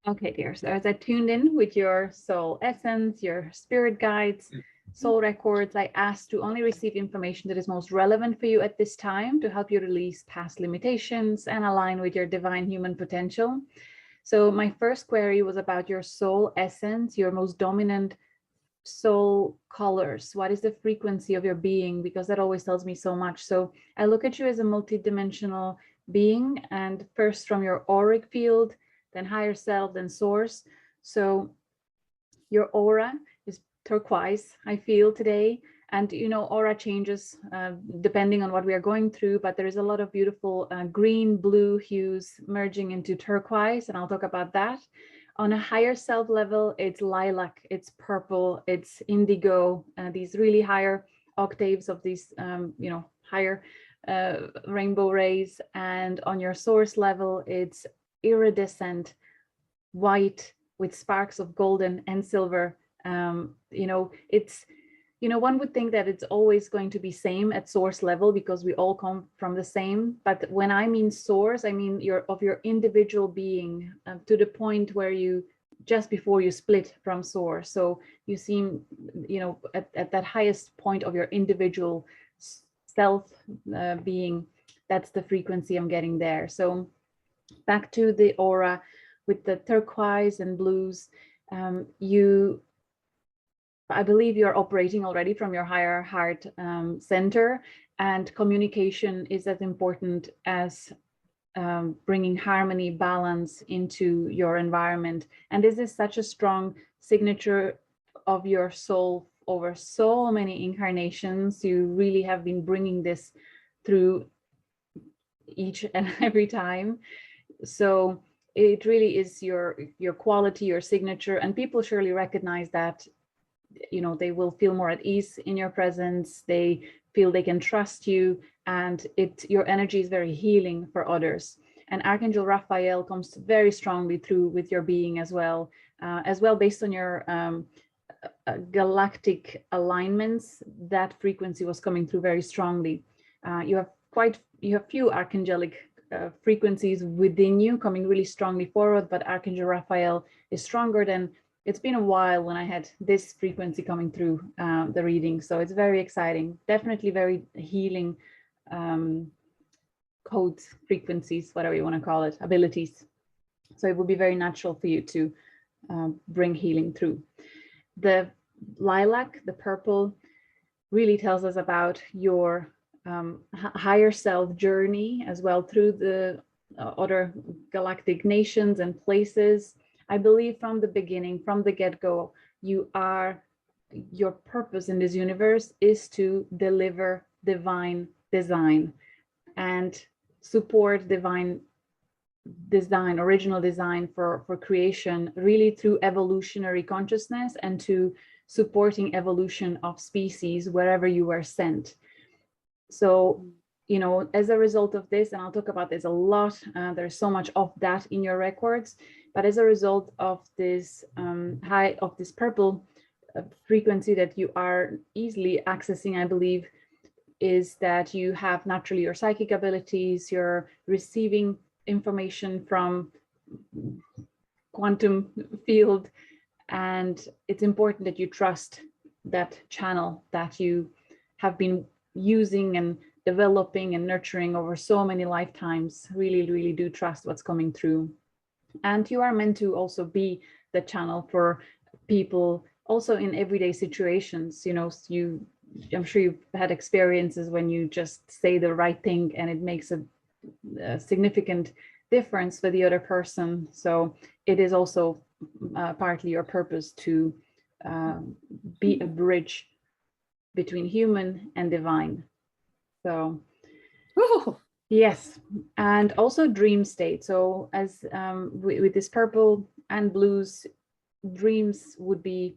Okay, dear. So as I tuned in with your soul essence, your spirit guides, soul records, I asked to only receive information that is most relevant for you at this time to help you release past limitations and align with your divine human potential. So my first query was about your soul essence, your most dominant soul colors. What is the frequency of your being? Because that always tells me so much. So I look at you as a multidimensional being, and first from your auric field, then higher self, then source. So your aura is turquoise, I feel today. And, you know, aura changes depending on what we are going through, but there is a lot of beautiful green, blue hues merging into turquoise, and I'll talk about that. On a higher self level, it's lilac, it's purple, it's indigo, these really higher octaves of these, you know, higher rainbow rays. And on your source level, it's iridescent white with sparks of golden and silver. You know, it's, you know, one would think that it's always going to be same at source level because we all come from the same. But when I mean source, I mean your individual being to the point where you, just before you split from source. So you seem, you know, at that highest point of your individual self being, that's the frequency I'm getting there. So back to the aura with the turquoise and blues, I believe you're operating already from your higher heart center, and communication is as important as bringing harmony, balance into your environment. And this is such a strong signature of your soul over so many incarnations. You really have been bringing this through each and every time. So it really is your quality, your signature, and people surely recognize that. You know, they will feel more at ease in your presence. They feel they can trust you, and your energy is very healing for others. And Archangel Raphael comes very strongly through with your being as well based on your galactic alignments. That frequency was coming through very strongly. You have few archangelic frequencies within you coming really strongly forward, but Archangel Raphael is stronger than. It's been a while when I had this frequency coming through the reading. So it's very exciting, definitely very healing codes, frequencies, whatever you want to call it, abilities. So it would be very natural for you to bring healing through. The lilac, the purple, really tells us about your higher self journey as well through the other galactic nations and places. I believe from the beginning, from the get-go, your purpose in this universe is to deliver divine design and support divine design, original design for creation, really through evolutionary consciousness and to supporting evolution of species wherever you were sent. So, you know, as a result of this, and I'll talk about this a lot, there's so much of that in your records, but as a result of this this purple frequency that you are easily accessing, I believe, is that you have naturally your psychic abilities, you're receiving information from quantum field, and it's important that you trust that channel that you have been using and developing and nurturing over so many lifetimes. Really, really do trust what's coming through. And you are meant to also be the channel for people also in everyday situations. You know, I'm sure you've had experiences when you just say the right thing and it makes a significant difference for the other person. So it is also partly your purpose to be a bridge between human and divine. So Ooh. yes, and also dream state. So as with this purple and blues, dreams would be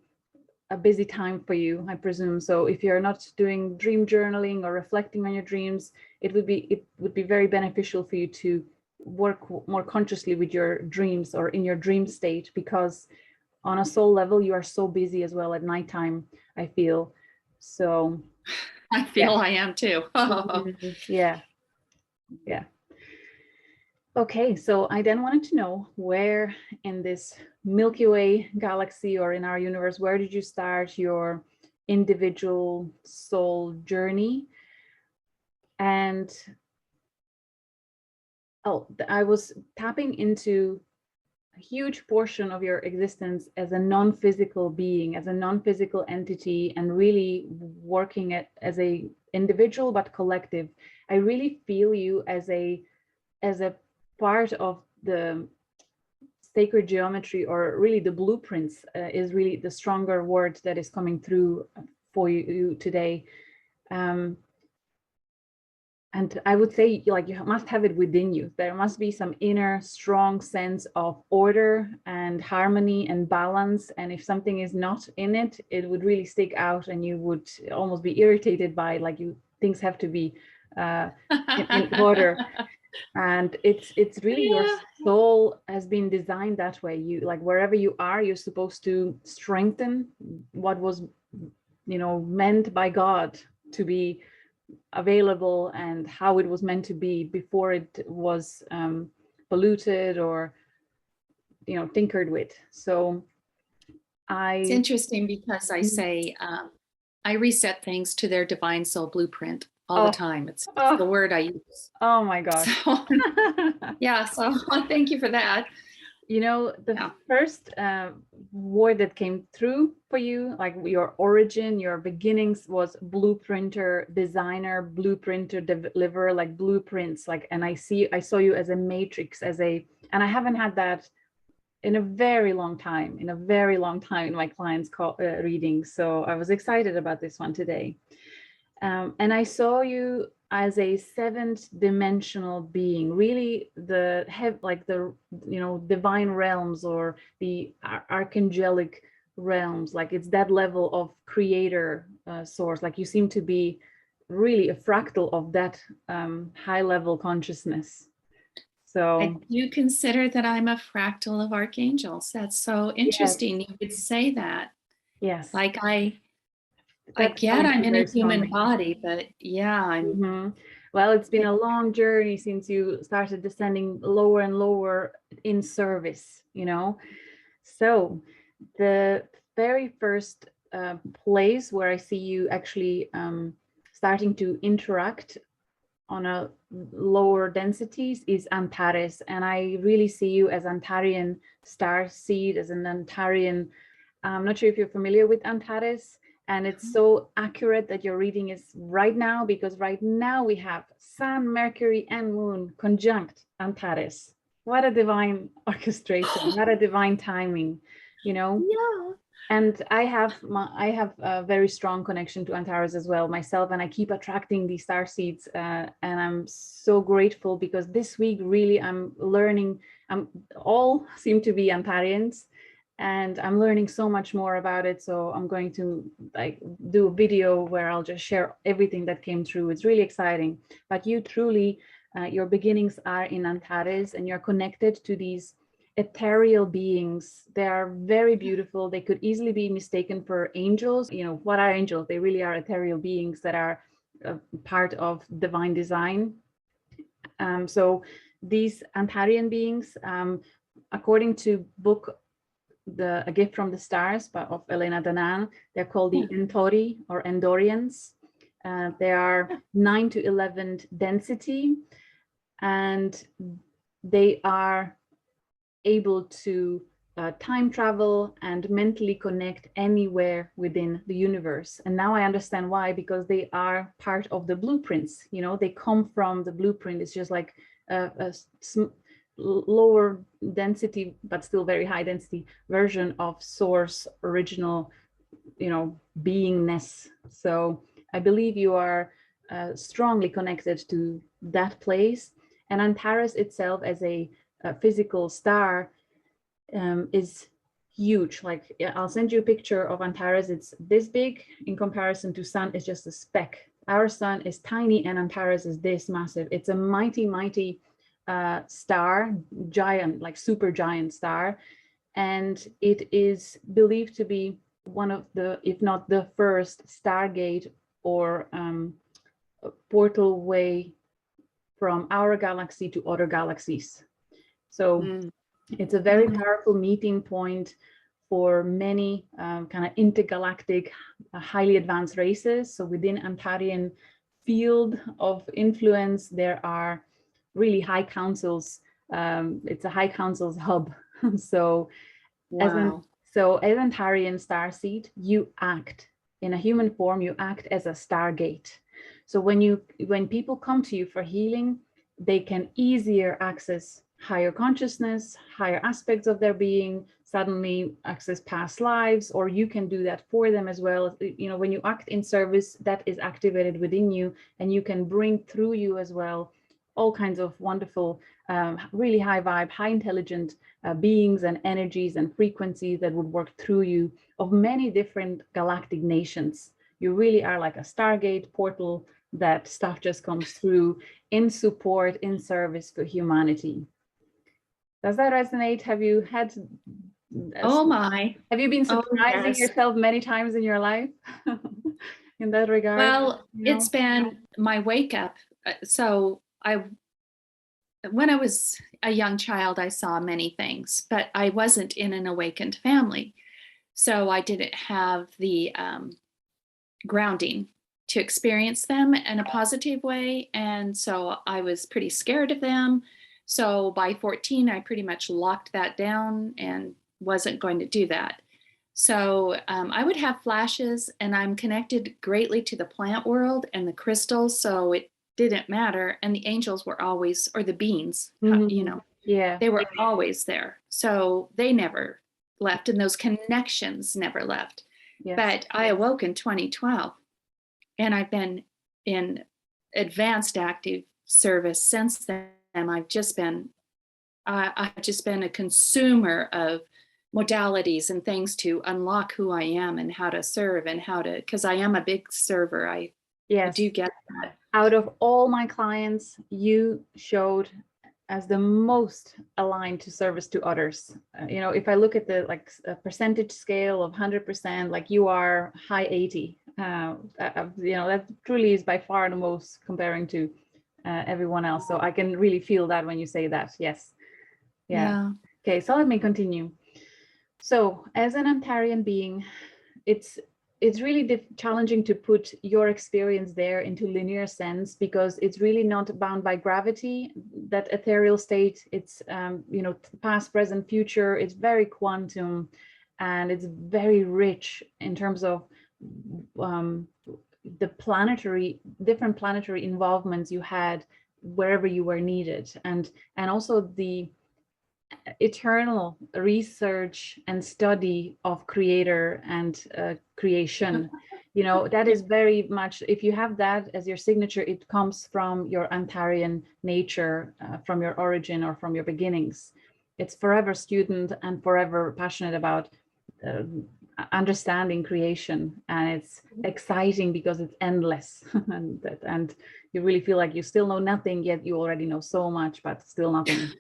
a busy time for you, I presume. So if you're not doing dream journaling or reflecting on your dreams, it would be very beneficial for you to work more consciously with your dreams or in your dream state, because on a soul level, you are so busy as well at nighttime, I feel. So I feel I am too. yeah. Okay, so I then wanted to know where in this Milky Way galaxy or in our universe, where did you start your individual soul journey? And I was tapping into a huge portion of your existence as a non-physical being, as a non-physical entity, and really working as a individual but collective. I really feel you as a part of the sacred geometry, or really the blueprints is really the stronger word that is coming through for you today. And I would say, like, you must have it within you. There must be some inner strong sense of order and harmony and balance. And if something is not in it, it would really stick out, and you would almost be irritated by, like, things have to be in order. And it's really your soul has been designed that way. You, like, wherever you are, you're supposed to strengthen what was, meant by God to be available, and how it was meant to be before it was polluted or tinkered with. So it's interesting because I say I reset things to their divine soul blueprint all the time. It's the word I use. Oh my gosh. So, yeah, so thank you for that. The first word that came through for you, like your origin, your beginnings, was blueprinter, designer, blueprinter, deliverer, like blueprints, like, and I saw you as a matrix, and I haven't had that in a very long time, in my clients' readings. So I was excited about this one today. And I saw you as a seventh dimensional being, really the divine realms, or the archangelic realms. Like, it's that level of creator source. Like, you seem to be really a fractal of that high level consciousness. So I do consider that I'm a fractal of archangels. That's so interesting. Yes. You would say that. Yes. Like I get I'm in a human body, but yeah, I'm. Well, it's been a long journey since you started descending lower and lower in service, So the very first place where I see you actually starting to interact on a lower densities is Antares. And I really see you as Antarian star seed, as an Antarian. I'm not sure if you're familiar with Antares. And it's so accurate that your reading is right now, because right now we have Sun, Mercury, and Moon conjunct Antares. What a divine orchestration! What a divine timing, Yeah. And I have a very strong connection to Antares as well myself, and I keep attracting these star seeds, and I'm so grateful, because this week really I'm learning. All seem to be Antarians. And I'm learning so much more about it. So I'm going to do a video where I'll just share everything that came through. It's really exciting. But you truly, your beginnings are in Antares, and you're connected to these ethereal beings. They are very beautiful. They could easily be mistaken for angels. What are angels? They really are ethereal beings that are part of divine design. So these Antarian beings, according to book A Gift from the Stars of Elena Danaan, they're called the Entori, or Endorians. They are 9 to 11 density, and they are able to time travel and mentally connect anywhere within the universe. And now I understand why, because they are part of the blueprints. They come from the blueprint. It's just like a lower density but still very high density version of source original beingness. So I believe you are strongly connected to that place. And Antares itself, as a physical star, is huge. Like, I'll send you a picture of Antares. It's this big in comparison to Sun. It's just a speck. Our Sun is tiny, and Antares is this massive. It's a mighty star, giant, like super giant star. And it is believed to be one of the, if not the first, stargate or portal way from our galaxy to other galaxies. So it's a very powerful meeting point for many kind of intergalactic, highly advanced races. So within Antarian field of influence, there are really high councils. It's a high councils hub. So Wow. as Antarian starseed, you act in a human form, you act as a stargate. So when people come to you for healing, they can easier access higher consciousness, higher aspects of their being, suddenly access past lives, or you can do that for them as well. You know, when you act in service, that is activated within you, and you can bring through you as well all kinds of wonderful, really high vibe, high intelligent beings and energies and frequencies that would work through you of many different galactic nations. You really are like a Stargate portal that stuff just comes through in support, in service for humanity. Does that resonate? Have you had Oh my. Have you been surprising yes. yourself many times in your life in that regard? Well, it's been my wake up. So when I was a young child, I saw many things, but I wasn't in an awakened family. So I didn't have the grounding to experience them in a positive way. And so I was pretty scared of them. So by 14, I pretty much locked that down and wasn't going to do that. So I would have flashes, and I'm connected greatly to the plant world and the crystals. So it didn't matter. And the angels were always, or the beings, you know, they were always there. So they never left, and those connections never left. Yes. But I awoke in 2012, and I've been in advanced active service since then. I've just been a consumer of modalities and things to unlock who I am and how to serve and how to, because I am a big server. I do get that. Out of all my clients, you showed as the most aligned to service to others. You know, if I look at the percentage scale of 100%, like you are high 80. You know, that truly is by far the most comparing to everyone else. So I can really feel that when you say that. Yes. Yeah. Okay, so let me continue. So as an Antarian being, it's really challenging to put your experience there into linear sense, because it's really not bound by gravity, that ethereal state. It's you know, past, present, future. It's very quantum, and it's very rich in terms of the different planetary involvements you had wherever you were needed, and also the eternal research and study of creator and creation. You know, that is very much, if you have that as your signature, it comes from your Antarian nature, from your origin or from your beginnings. It's forever student and forever passionate about understanding creation, and it's exciting because it's endless. and you really feel like you still know nothing, yet you already know so much, but still nothing.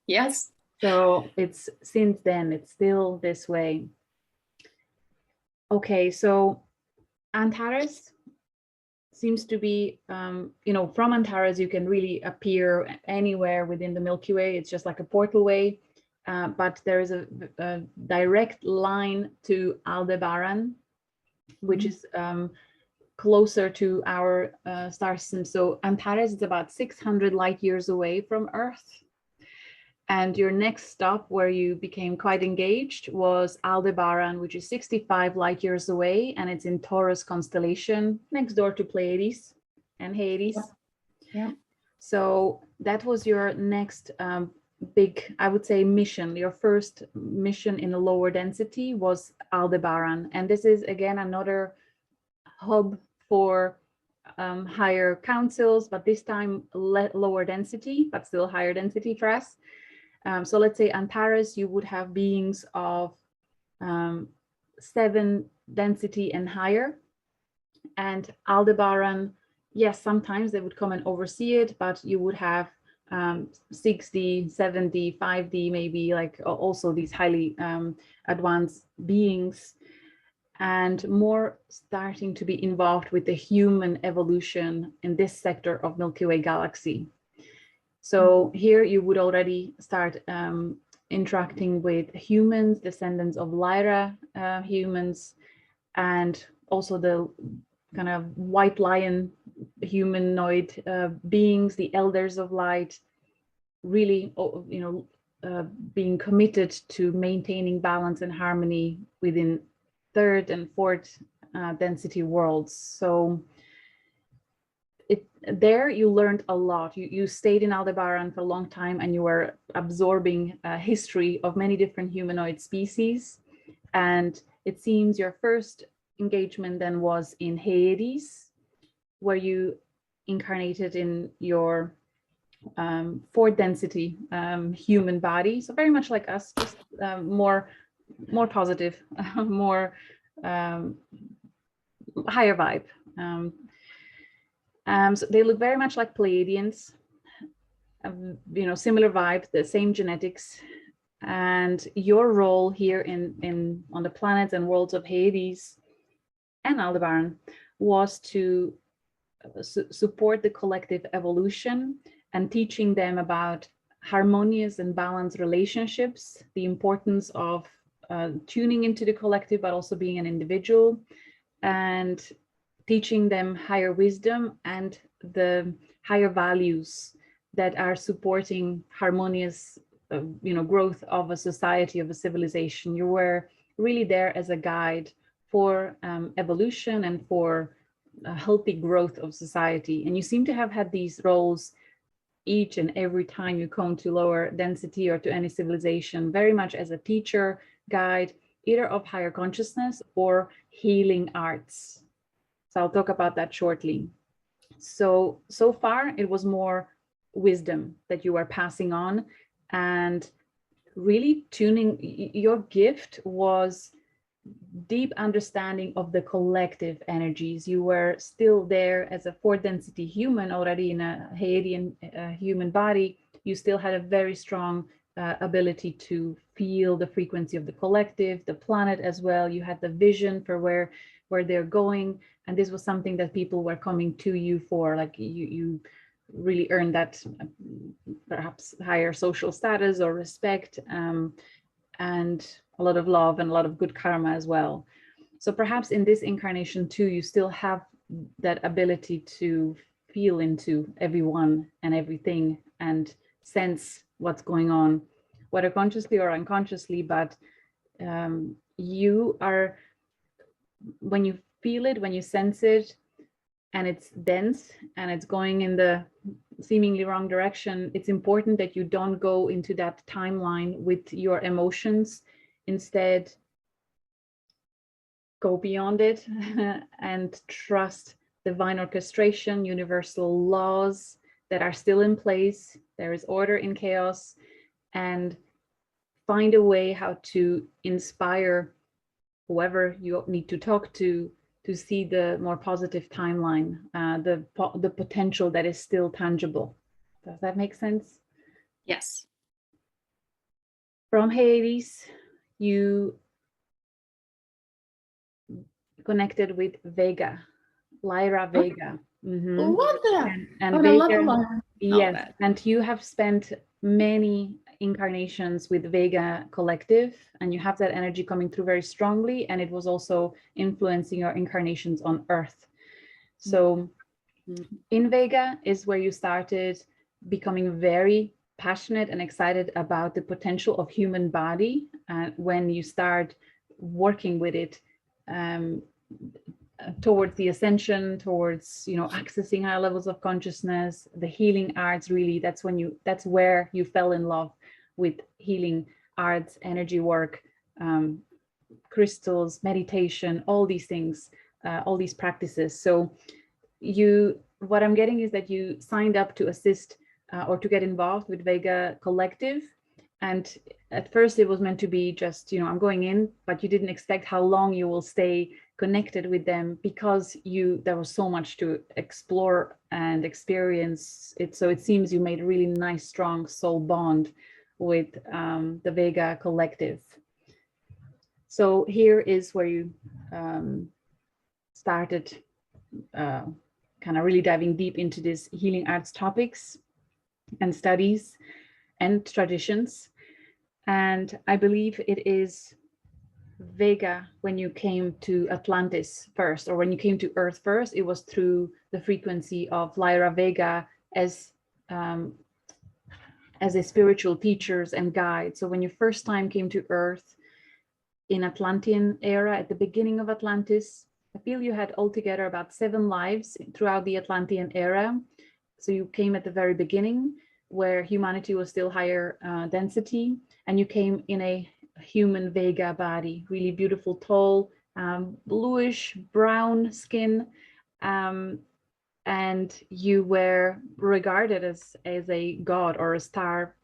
Yes. So it's since then, it's still this way. Okay, so Antares seems to be, you know, from Antares, you can really appear anywhere within the Milky Way. It's just like a portal way, but there is a direct line to Aldebaran, which is closer to our star system. So Antares is about 600 light years away from Earth. And your next stop, where you became quite engaged, was Aldebaran, which is 65 light years away, and it's in Taurus constellation, next door to Pleiades and Hyades. Yeah. So that was your next big, I would say, mission. Your first mission in a lower density was Aldebaran, and this is again another hub for higher councils, but this time lower density, but still higher density for us. So let's say Antares, you would have beings of 7 density and higher. And Aldebaran, yes, sometimes they would come and oversee it, but you would have 6D, 7D, 5D, maybe, like also these highly advanced beings, and more starting to be involved with the human evolution in this sector of Milky Way galaxy. So here you would already start interacting with humans, descendants of Lyra humans, and also the kind of white lion humanoid beings, the elders of light, really, being committed to maintaining balance and harmony within third and fourth density worlds. So there you learned a lot. You stayed in Aldebaran for a long time, and you were absorbing history of many different humanoid species. And it seems your first engagement then was in Hyades, where you incarnated in your fourth density human body. So very much like us, just more positive, more higher vibe. So they look very much like Pleiadians, similar vibe, the same genetics. And your role here on the planets and worlds of Hyades and Aldebaran was to support the collective evolution and teaching them about harmonious and balanced relationships, the importance of tuning into the collective, but also being an individual, and teaching them higher wisdom and the higher values that are supporting harmonious growth of a society, of a civilization. You were really there as a guide for evolution and for a healthy growth of society. And you seem to have had these roles each and every time you come to lower density or to any civilization, very much as a teacher, guide, either of higher consciousness or healing arts. So I'll talk about that shortly. So far it was more wisdom that you were passing on, and really tuning. Your gift was deep understanding of the collective energies. You were still there as a fourth density human, already in a Hyadian human body. You still had a very strong ability to feel the frequency of the collective, the planet as well. You had the vision for where they're going, and this was something that people were coming to you for. Like you really earned that perhaps higher social status or respect, and a lot of love and a lot of good karma as well. So perhaps in this incarnation too, you still have that ability to feel into everyone and everything and sense what's going on, whether consciously or unconsciously. But you are, when you feel it, when you sense it, and it's dense and it's going in the seemingly wrong direction, it's important that you don't go into that timeline with your emotions. Instead, go beyond it and trust divine orchestration, universal laws that are still in place. There is order in chaos, and find a way how to inspire whoever you need to talk to see the more positive timeline, the potential that is still tangible. Does that make sense? Yes. From Hades, you connected with Vega, Lyra Vega. Love that. And I Vega, love Lyra. yes, and you have spent many incarnations with Vega collective, and you have that energy coming through very strongly, and it was also influencing your incarnations on Earth. So in Vega is where you started becoming very passionate and excited about the potential of human body, when you start working with it towards the ascension, towards accessing higher levels of consciousness, the healing arts. Really, that's where you fell in love with healing arts, energy work, crystals, meditation, all these things, all these practices. So what I'm getting is that you signed up to assist or to get involved with Vega Collective. And at first it was meant to be just, I'm going in, but you didn't expect how long you will stay connected with them, because there was so much to explore and experience it. So it seems you made a really nice, strong soul bond with the Vega Collective. So here is where you started kind of really diving deep into these healing arts topics. and studies and traditions. And I believe it is Vega when you came to Atlantis first, or when you came to Earth first, it was through the frequency of Lyra Vega as a spiritual teachers and guide. So when you first time came to Earth in Atlantean era, at the beginning of Atlantis, I feel you had altogether about 7 lives throughout the Atlantean era. So you came at the very beginning where humanity was still higher density, and you came in a human Vega body, really beautiful, tall, bluish brown skin, and you were regarded as a god or a star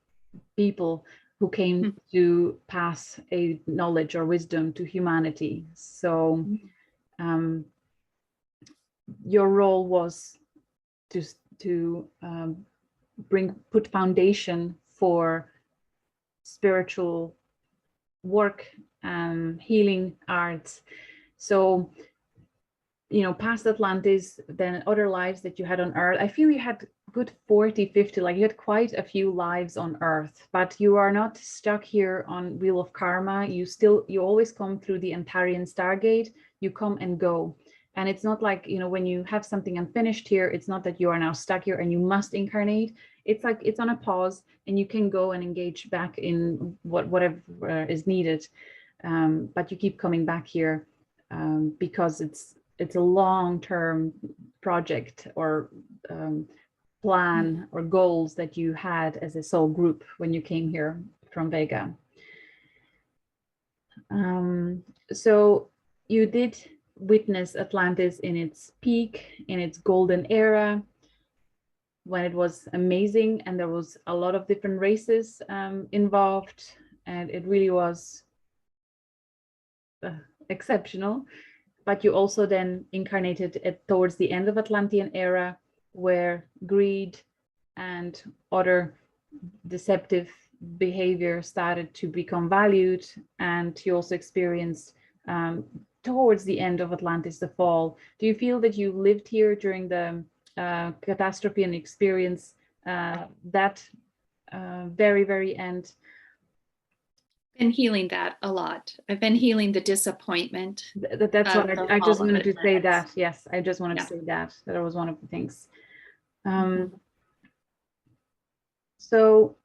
people who came to pass a knowledge or wisdom to humanity. So your role was to put foundation for spiritual work and healing arts. So, you know, past Atlantis, then other lives that you had on Earth, I feel you had good 40, 50, like you had quite a few lives on Earth, but you are not stuck here on Wheel of Karma. You always come through the Antarian Stargate, you come and go. And it's not like, you know, when you have something unfinished here, it's not that you are now stuck here and you must incarnate. It's like it's on a pause and you can go and engage back in whatever is needed. But you keep coming back here because it's a long-term project or plan or goals that you had as a soul group when you came here from Vega. So you did witness Atlantis in its peak, in its golden era, when it was amazing and there was a lot of different races involved, and it really was exceptional. But you also then incarnated towards the end of Atlantean era, where greed and other deceptive behavior started to become valued, and you also experienced towards the end of Atlantis, the fall. Do you feel that you lived here during the catastrophe and experience that very, very end? Been healing that a lot. I've been healing the disappointment. That's what I just wanted to say that. Yes, I just wanted to say that. That was one of the things. So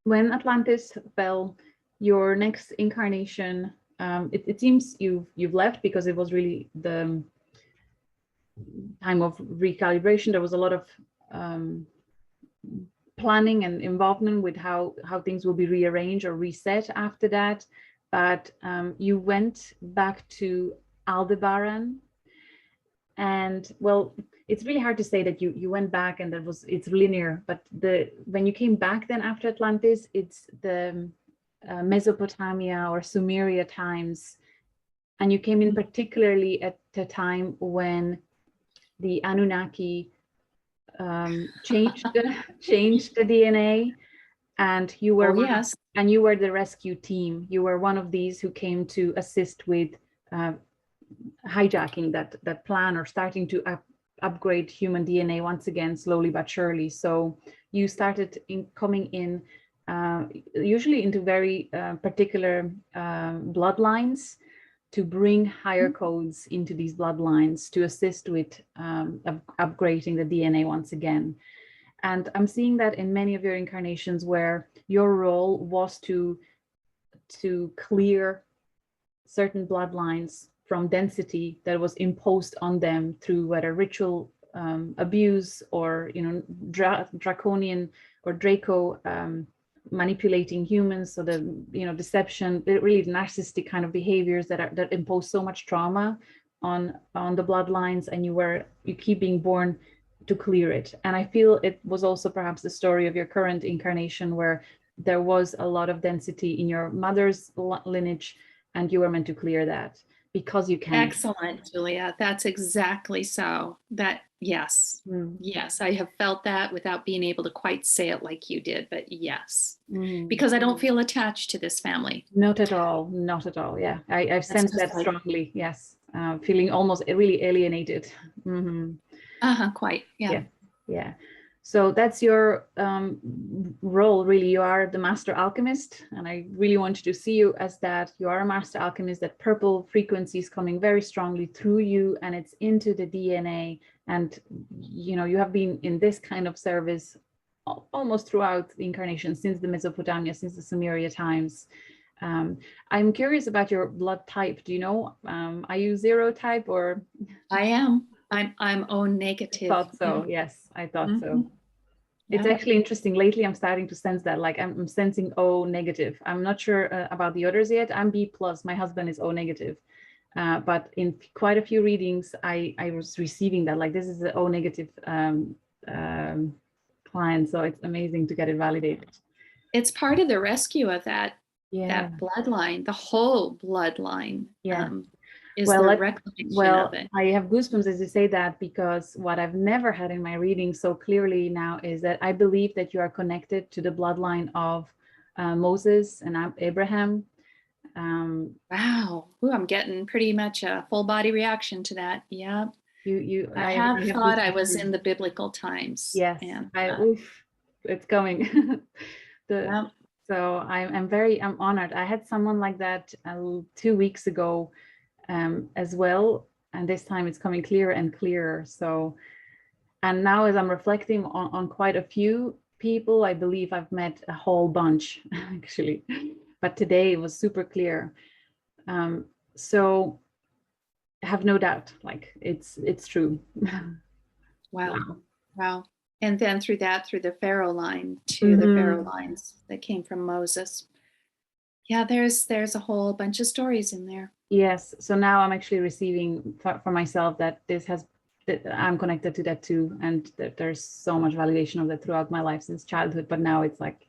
when Atlantis fell, your next incarnation, it seems you've left because it was really the time of recalibration. There was a lot of planning and involvement with how things will be rearranged or reset after that. But you went back to Aldebaran, and well, it's really hard to say that you went back and it's linear, but when you came back then after Atlantis, it's the Mesopotamia or Sumeria times, and you came in particularly at the time when the Anunnaki changed the DNA, and you were and you were the rescue team. You were one of these who came to assist with hijacking that plan, or starting to upgrade human DNA once again, slowly but surely. So you started coming in usually into very particular bloodlines, to bring higher codes into these bloodlines to assist with upgrading the DNA once again. And I'm seeing that in many of your incarnations, where your role was to clear certain bloodlines from density that was imposed on them through whether ritual abuse or, you know, draconian or Draco manipulating humans, so the, you know, deception, really narcissistic kind of behaviors that impose so much trauma on the bloodlines, and you keep being born to clear it. And I feel it was also perhaps the story of your current incarnation, where there was a lot of density in your mother's lineage, and you were meant to clear that because you can. Excellent, Julia. That's exactly so. That, yes. Yes, I have felt that without being able to quite say it like you did, but yes, because I don't feel attached to this family. Not at all. Not at all. Yeah, I've sensed that strongly. Yes, feeling almost really alienated. Quite. Yeah. Yeah. So that's your role, really. You are the master alchemist, and I really want to see you as that. You are a master alchemist. That purple frequency is coming very strongly through you, and it's into the DNA. And you know, you have been in this kind of service almost throughout the incarnation, since the Mesopotamia, since the Sumerian times. I'm curious about your blood type. Do you know? Are you zero type or? I am. I'm O negative. Thought so. Yes, I thought so. Yeah. It's actually interesting. Lately, I'm starting to sense that, like I'm sensing O negative. I'm not sure about the others yet. I'm B plus. My husband is O negative. But in quite a few readings, I was receiving that, like, this is the O negative client. So it's amazing to get it validated. It's part of the rescue of that bloodline, the whole bloodline. Yeah. Is the reclamation of it. I have goosebumps as you say that, because what I've never had in my reading so clearly now is that I believe that you are connected to the bloodline of Moses and Abraham. Wow. Ooh, I'm getting pretty much a full body reaction to that. Yeah. I have thought I was in the biblical times. Yes. And, it's coming. So I'm honored. I had someone like that 2 weeks ago as well, and this time it's coming clearer and clearer. So, and now as I'm reflecting on quite a few people, I believe I've met a whole bunch actually, but today it was super clear. So I have no doubt, like it's true. Wow. And then through the Pharaoh line to the Pharaoh lines that came from Moses. Yeah, there's a whole bunch of stories in there. Yes. So now I'm actually receiving for myself that I'm connected to that too. And that there's so much validation of that throughout my life since childhood. But now it's like,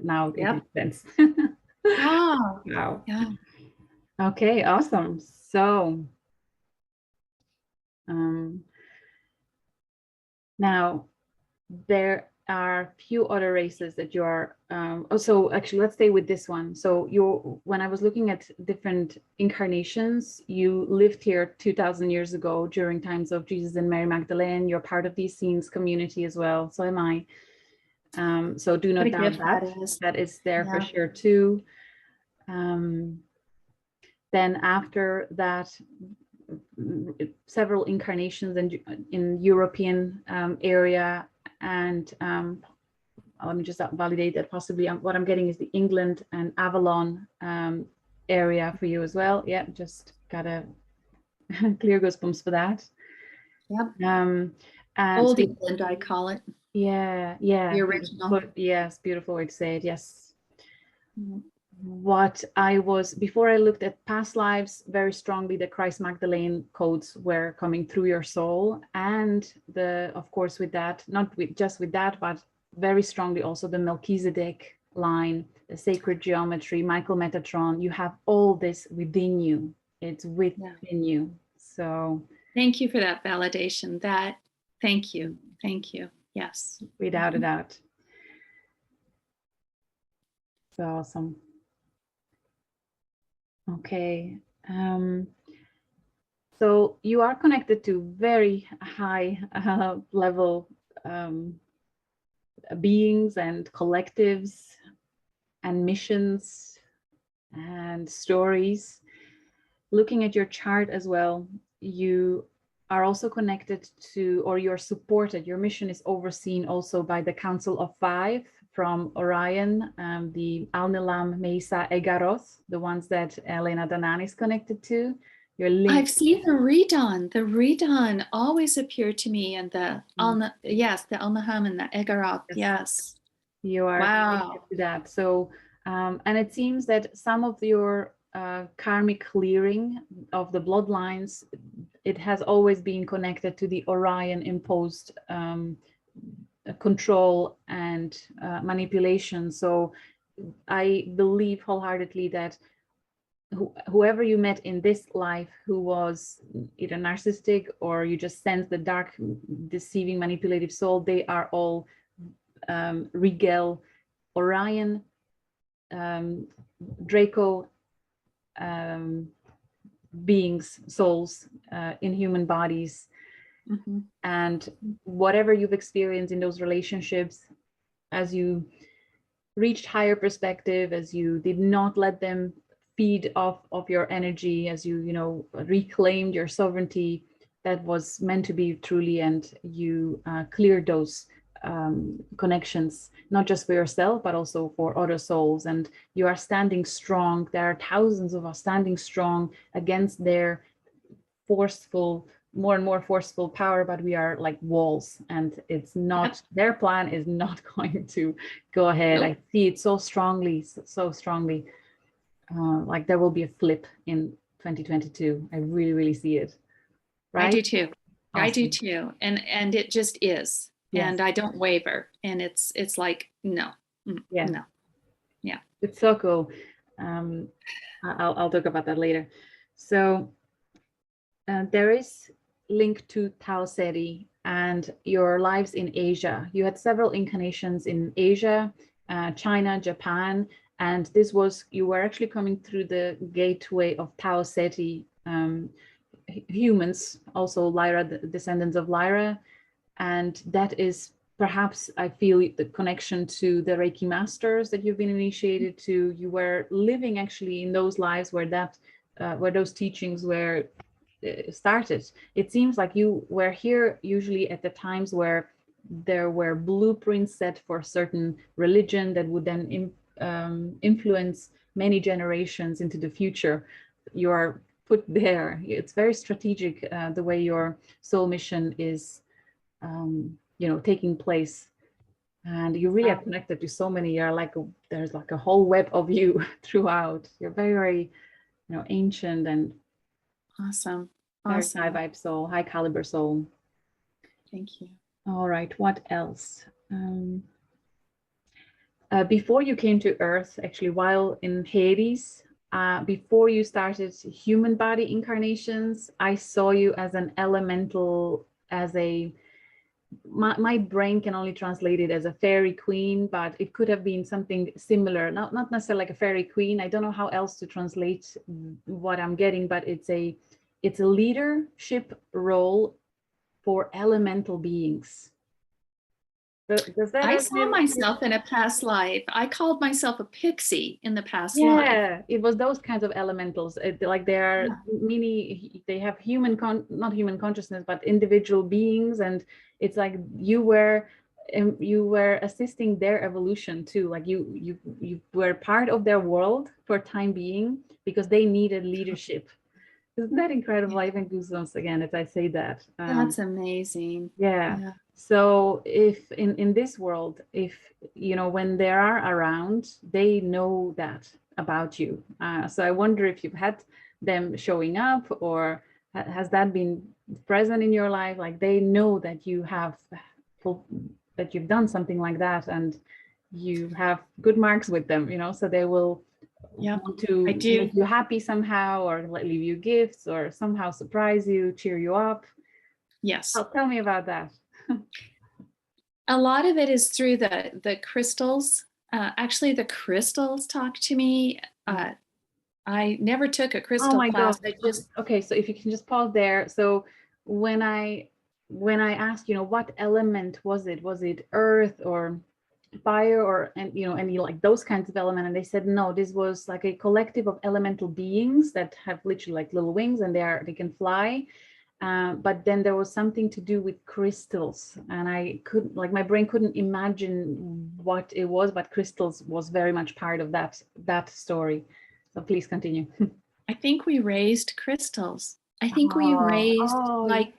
now it makes sense. Wow. Yeah. Okay, awesome. So now there are few other races that you are also, actually let's stay with this one. So when I was looking at different incarnations, you lived here 2000 years ago during times of Jesus and Mary Magdalene. You're part of the Essenes community as well, so am I. So do not doubt that is there for sure too. Then after that, several incarnations in European area, and let me just validate that possibly what I'm getting is the England and Avalon area for you as well. Yeah, just gotta clear goosebumps for that. Yep. And Old England, I call it. Yeah. The original. Yes, beautiful way to say it. Yes. Before I looked at past lives, very strongly the Christ Magdalene codes were coming through your soul, and of course with that, not just with that, but very strongly also the Melchizedek line, the sacred geometry, Michael Metatron. You have all this within you. It's within you. So thank you for that validation. Thank you. Yes. Without a doubt. So awesome. Okay. So you are connected to very high level beings and collectives and missions and stories. Looking at your chart as well, you are also connected to, or you're supported, your mission is overseen also by the Council of Five from Orion, the Alnilam, Mesa, Egaroth, the ones that Elena Danani is connected to. I've seen the Redon. The Redon always appeared to me, and the Alnaham and the Egaroth. Yes. You are connected to that. So, and it seems that some of your karmic clearing of the bloodlines, it has always been connected to the Orion imposed control and manipulation. So I believe wholeheartedly that whoever you met in this life who was either narcissistic or you just sense the dark, deceiving, manipulative soul, they are all Regal, Orion, Draco beings, souls in human bodies. And whatever you've experienced in those relationships, as you reached higher perspective, as you did not let them feed off of your energy, as you reclaimed your sovereignty that was meant to be truly, and you cleared those connections, not just for yourself, but also for other souls. And you are standing strong. There are thousands of us standing strong against their forceful, more and more forceful power, but we are like walls, and it's not, their plan is not going to go ahead. Nope. I see it so strongly, like there will be a flip in 2022. I really, really see it. Right? I do too. Awesome. I do too. And it just is. Yes. And I don't waver. And it's like, no. Yeah. No. Yeah. It's so cool. I'll talk about that later. So there is link to Tau Ceti and your lives in Asia. You had several incarnations in Asia, China, Japan, and this was, you were actually coming through the gateway of Tau Ceti, humans, also Lyra, the descendants of Lyra. And that is perhaps, I feel, the connection to the Reiki masters that you've been initiated to. You were living actually in those lives where that, where those teachings were started. It seems like you were here usually at the times where there were blueprints set for certain religion that would then influence many generations into the future. You are put there. It's very strategic, the way your soul mission is taking place, and you really are connected to so many. You're like there's like a whole web of you throughout. You're very, very ancient and awesome. Very high vibe soul, high caliber soul. Thank you. All right, what else? Before you came to Earth, actually, while in Hades, before you started human body incarnations, I saw you as an elemental, as a, my brain can only translate it as a fairy queen, but it could have been something similar, not necessarily like a fairy queen. I don't know how else to translate what I'm getting, but it's a leadership role for elemental beings. Does that I saw myself in a past life. I called myself a pixie in the past life. Yeah, it was those kinds of elementals. Like there are many, they have not human consciousness, but individual beings, and it's like you were assisting their evolution too. Like you were part of their world for time being because they needed leadership. Isn't that incredible? I even goosebumps again as I say that. That's amazing. Yeah. So if in this world, if when they are around, they know that about you. So I wonder if you've had them showing up, or has that been present in your life? Like they know that you have that you've done something like that, and you have good marks with them. So they will want to make you happy somehow, or leave you gifts, or somehow surprise you, cheer you up. Yes. Tell me about that. A lot of it is through the crystals. Actually, the crystals talk to me. I never took a crystal class. Okay, so if you can just pause there. So when I asked, what element was it? Was it earth or fire or any like those kinds of element? And they said no, this was like a collective of elemental beings that have literally like little wings, and they can fly. But then there was something to do with crystals, and I couldn't, like my brain couldn't imagine what it was, but crystals was very much part of that story. So please continue. I think we raised crystals. I think we raised like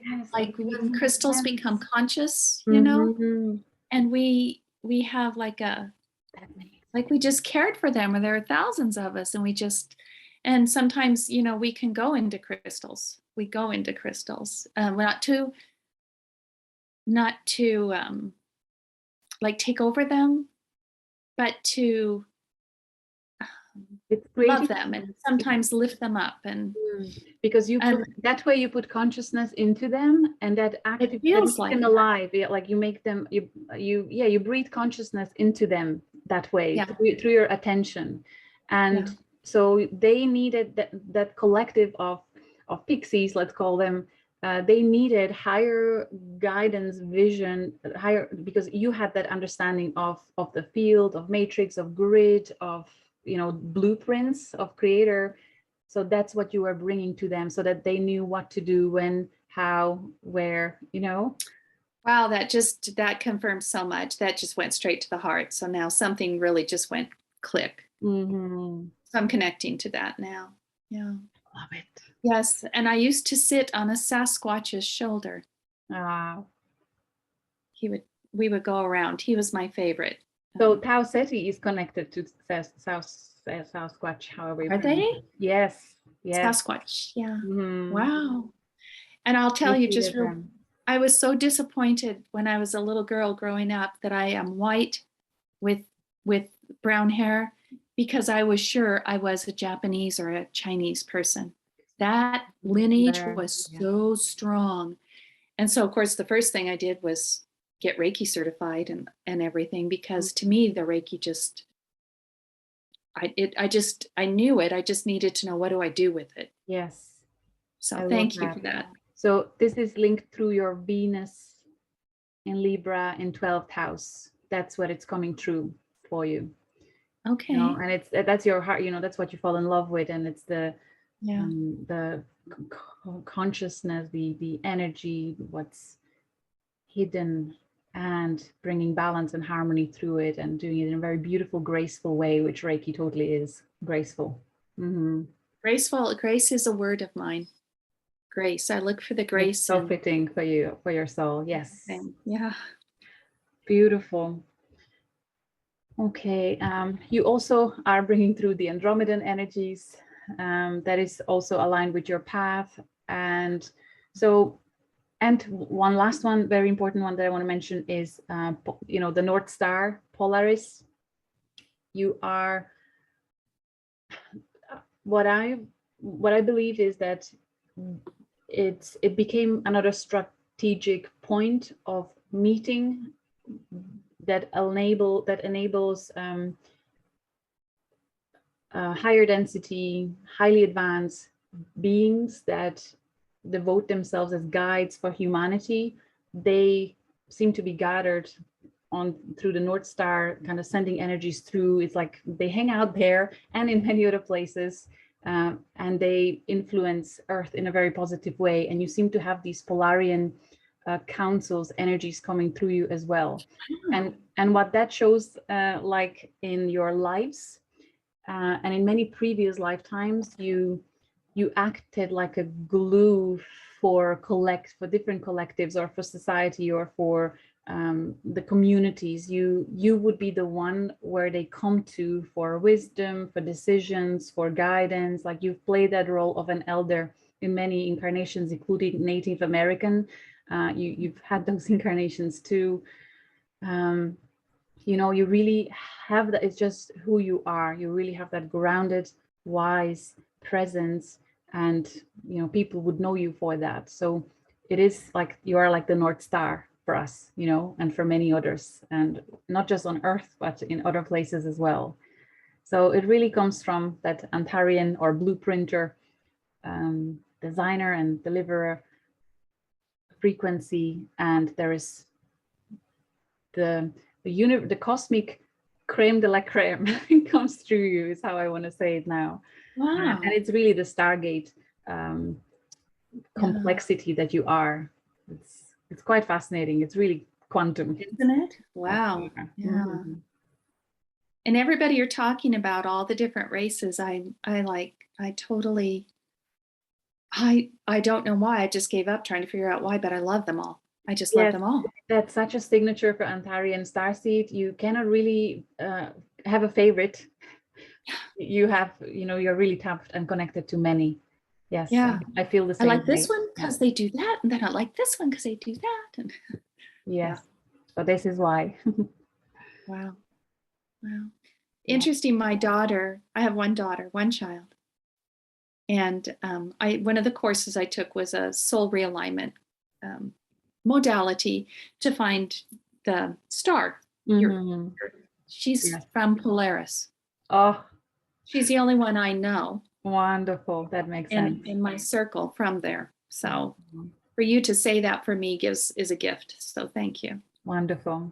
when crystals become conscious, and we have we just cared for them, and there are thousands of us, and sometimes we can go into crystals. We go into crystals, not to like take over them, but to love them and sometimes lift them up. And because that way you put consciousness into them, and that actually feels like them alive. Like you make them, you breathe consciousness into them that way, through your attention. And so they needed that collective of pixies, let's call them, they needed higher guidance, vision, higher, because you had that understanding of the field, of matrix, of grid, of, you know, blueprints of creator. So that's what you were bringing to them, so that they knew what to do, when, how, where, you know. Wow, that confirms so much. That just went straight to the heart. So now something really just went click. Mm-hmm. So I'm connecting to that now. Yeah. Love it. Yes. And I used to sit on a Sasquatch's shoulder. Wow. We would go around. He was my favorite. So Tau Ceti is connected to Sasquatch, however you Are pronounce they? it. Yes. Yes. Sasquatch. Yeah. Mm-hmm. Wow. And I'll tell you, just them. I was so disappointed when I was a little girl growing up that I am white with brown hair, because I was sure I was a Japanese or a Chinese person. That lineage was so strong. And so, of course, the first thing I did was get Reiki certified and everything, because to me, the Reiki just, I knew it. I just needed to know, what do I do with it? Yes. So thank you for that. So this is linked through your Venus in Libra in 12th house. That's what it's coming through for you. Okay. You know, and that's your heart, you know, that's what you fall in love with. And it's the consciousness, the energy, what's hidden, and bringing balance and harmony through it, and doing it in a very beautiful, graceful way, which Reiki totally is. Graceful. Mm-hmm. Graceful. Grace is a word of mine. Grace. I look for the grace. It's so fitting for you, for your soul. Yes. Yeah. Beautiful. Okay. You also are bringing through the Andromedan energies. That is also aligned with your path. And so, and one last one, very important one that I want to mention is, you know, the North Star, Polaris. You are, what I believe is that it became another strategic point of meeting that enables higher density, highly advanced beings that devote themselves as guides for humanity. They seem to be gathered on through the North Star, kind of sending energies through. It's like they hang out there and in many other places, and they influence Earth in a very positive way. And you seem to have these Polarian councils, energies coming through you as well. And what that shows, like in your lives, and in many previous lifetimes, you acted like a glue for different collectives, or for society, or for the communities. You would be the one where they come to for wisdom, for decisions, for guidance. Like, you've played that role of an elder in many incarnations, including Native American. You've had those incarnations too. You know, you really have that. It's just who you are. You really have that grounded, wise presence, and you know, people would know you for that. So it is like you are like the North Star for us, you know, and for many others, and not just on Earth, but in other places as well. So it really comes from that Antarian or blueprinter, designer and deliverer frequency. And there is the cosmic creme de la creme comes through you, is how I want to say it now. Wow. And it's really the Stargate complexity that you are. It's quite fascinating. It's really quantum, isn't it? Wow. Yeah. Mm-hmm. And everybody you're talking about, all the different races, I totally, I don't know why. I just gave up trying to figure out why, but I love them all. I just love them all. That's such a signature for Antarian starseed. You cannot really have a favorite. You have, you know, you're really tapped and connected to many. Yes. Yeah. I feel the same. I like this one because they do that, and then I like this one because they do that. And yes. So this is why. Wow. Interesting. My daughter, I have one daughter, one child. And one of the courses I took was a soul realignment modality to find the star. Mm-hmm. She's from Polaris. Oh, she's the only one I know. Wonderful. That makes sense. In my circle from there. So for you to say that for me is a gift. So thank you. Wonderful.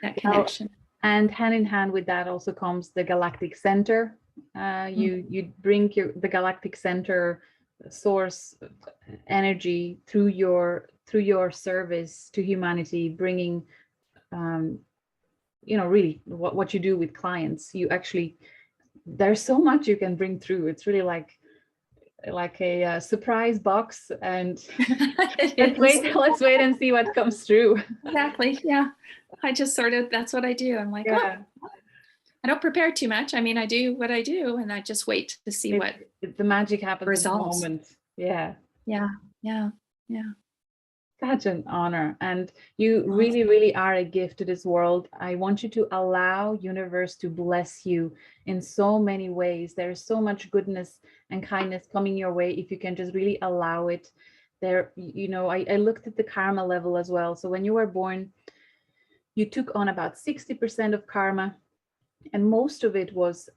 That connection. And hand in hand with that also comes the Galactic Center. You bring the Galactic Center source energy through your service to humanity, bringing really what you do with clients. You actually, there's so much you can bring through. It's really like a surprise box, and let's wait and see what comes through. Exactly. Yeah. I just that's what I do. I'm like, yeah. Oh, I don't prepare too much. I mean, I do what I do, and I just wait to see what the magic happens results. in the moment. Yeah. Such an honor. And you really, really are a gift to this world. I want you to allow universe to bless you in so many ways. There's so much goodness and kindness coming your way if you can just really allow it. There, I looked at the karma level as well. So when you were born, you took on about 60% of karma, and most of it was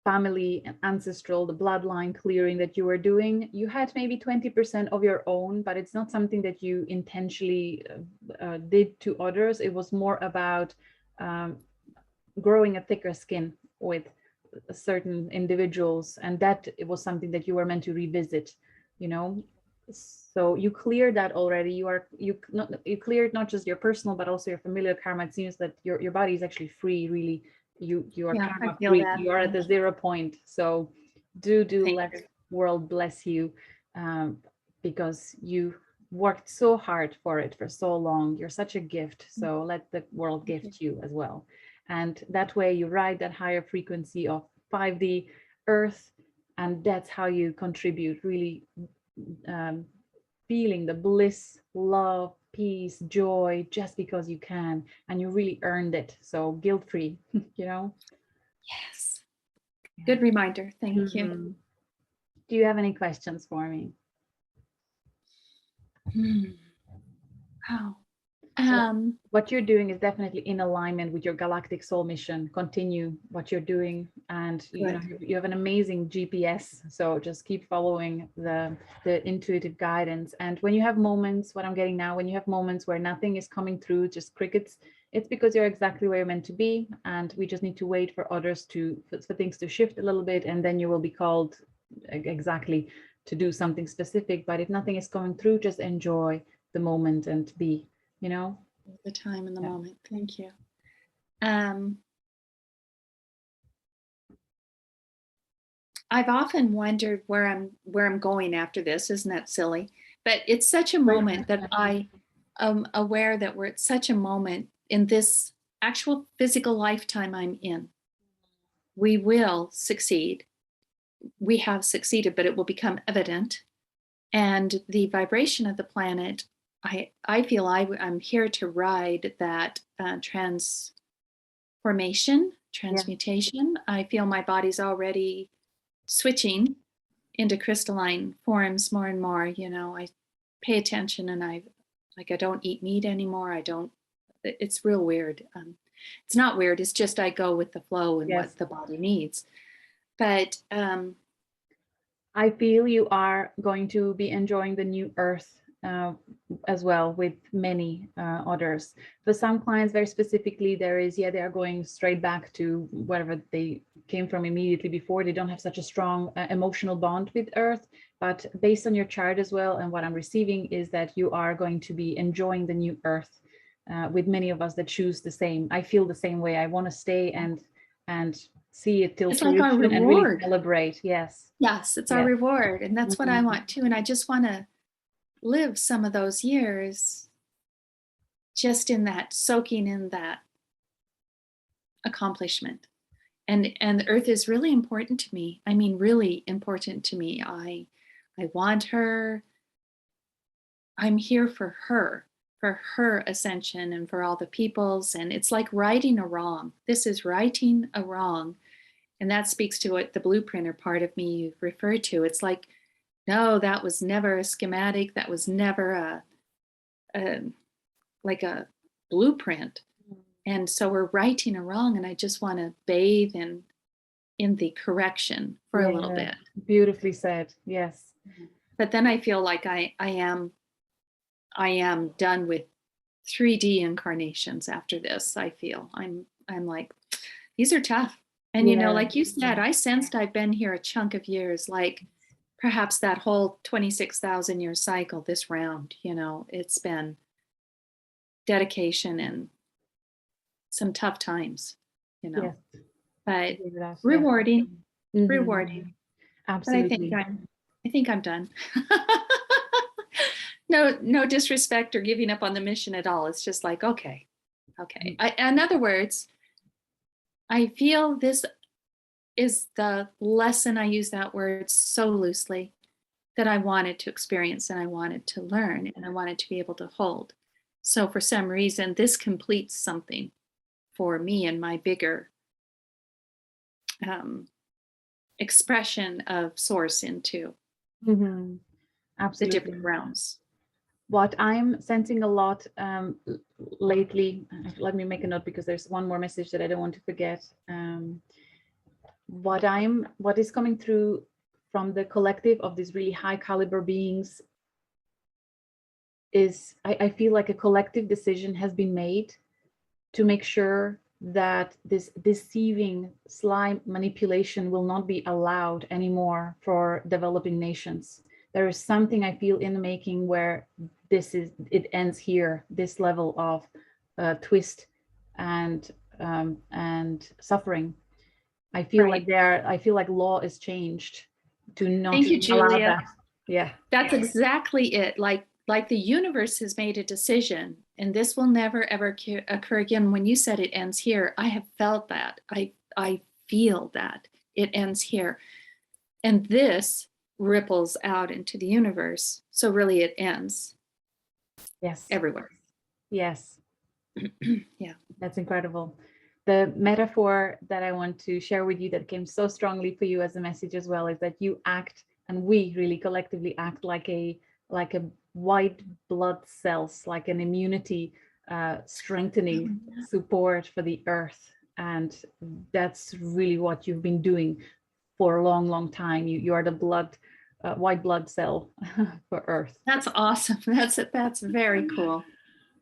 family and ancestral, the bloodline clearing that you were doing. You had maybe 20% of your own, but it's not something that you intentionally did to others. It was more about growing a thicker skin with certain individuals, and that it was something that you were meant to revisit, So you cleared that already. You cleared not just your personal but also your familial karma. It seems that your body is actually free, really. You are karma free. You are at the 0 point. So do let the world bless you, because you worked so hard for it for so long. You're such a gift. So let the world gift you as well. And that way you ride that higher frequency of 5D Earth, and that's how you contribute, really feeling the bliss, love, peace, joy, just because you can, and you really earned it. So guilt-free, Yes. Good reminder. Thank you. Do you have any questions for me? Wow. What you're doing is definitely in alignment with your galactic soul mission. Continue what you're doing, and you have an amazing GPS. So just keep following the intuitive guidance. And when you have moments, what I'm getting now, when you have moments where nothing is coming through, just crickets, it's because you're exactly where you're meant to be, and we just need to wait for others for things to shift a little bit, and then you will be called exactly to do something specific. But if nothing is coming through, just enjoy the moment and be. The time and the moment. Thank you. I've often wondered where I'm going after this. Isn't that silly? But it's such a moment that I am aware that we're at such a moment in this actual physical lifetime I'm in. We will succeed. We have succeeded, but it will become evident. And the vibration of the planet, I feel I'm here to ride that transmutation. I feel my body's already switching into crystalline forms more and more. I pay attention, and I don't eat meat anymore. It's real weird. It's not weird. It's just I go with the flow and what the body needs. But I feel you are going to be enjoying the new earth as well, with many others. For some clients, very specifically, they are going straight back to wherever they came from immediately before. They don't have such a strong emotional bond with earth. But based on your chart as well, and what I'm receiving is that you are going to be enjoying the new earth, with many of us that choose the same. I feel the same way. I want to stay and see it till fruition and really celebrate. Yes, it's our reward, and that's what I want too. And I just want to live some of those years just in that, soaking in that accomplishment. And the earth is really important to me. I mean, really important to me. I want her. I'm here for her ascension, and for all the peoples. And it's like righting a wrong. This is righting a wrong. And that speaks to what the blueprinter part of me you've referred to. It's like, no, that was never a schematic. That was never like a blueprint. And so we're righting a wrong, and I just want to bathe in the correction for a little bit. Beautifully said. Yes. But then I feel like I am I am done with 3D incarnations after this. I feel I'm like, these are tough. And, you know, Yeah. like you said, I sensed I've been here a chunk of years, like perhaps that whole 26,000 year cycle, this round, you know, it's been dedication and some tough times, you know, Yes. but Give it us, yeah. rewarding, Mhm. rewarding. But Absolutely. I think I'm done. No disrespect or giving up on the mission at all. It's just like, okay. In other words, I feel this is the lesson. I use that word so loosely, that I wanted to experience and I wanted to learn and I wanted to be able to hold. So for some reason, this completes something for me and my bigger expression of source into Mhm. the Absolutely. different realms. What I'm sensing a lot lately, let me make a note because there's one more message that I don't want to forget. What is coming through from the collective of these really high caliber beings is I feel like a collective decision has been made to make sure that this deceiving slime manipulation will not be allowed anymore for developing nations. There is something I feel in the making where it ends here, this level of twist and suffering. I feel like law is changed to not Thank you, allow Julia. that. Yeah. That's exactly it. Like the universe has made a decision, and this will never ever occur again. When you said it ends here, I have felt that. I feel that it ends here, and this ripples out into the universe. So really, it ends Yes. everywhere. Yes. Yeah. That's incredible. The metaphor that I want to share with you that came so strongly for you as a message as well is that you act, and we really collectively act like a white blood cells, like an immunity strengthening support for the earth. And that's really what you've been doing for a long, long time. You are the white blood cell for earth. That's awesome. That's very cool.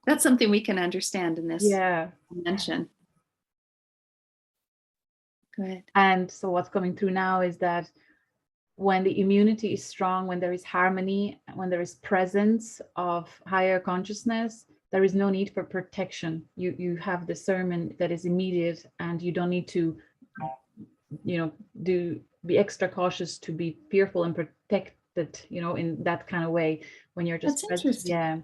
That's something we can understand in this dimension. Go ahead. And so what's coming through now is that when the immunity is strong, when there is harmony, when there is presence of higher consciousness, there is no need for protection. You have discernment that is immediate, and you don't need to, be extra cautious to be fearful and protected, in that kind of way. When you're just That's interesting. Yeah,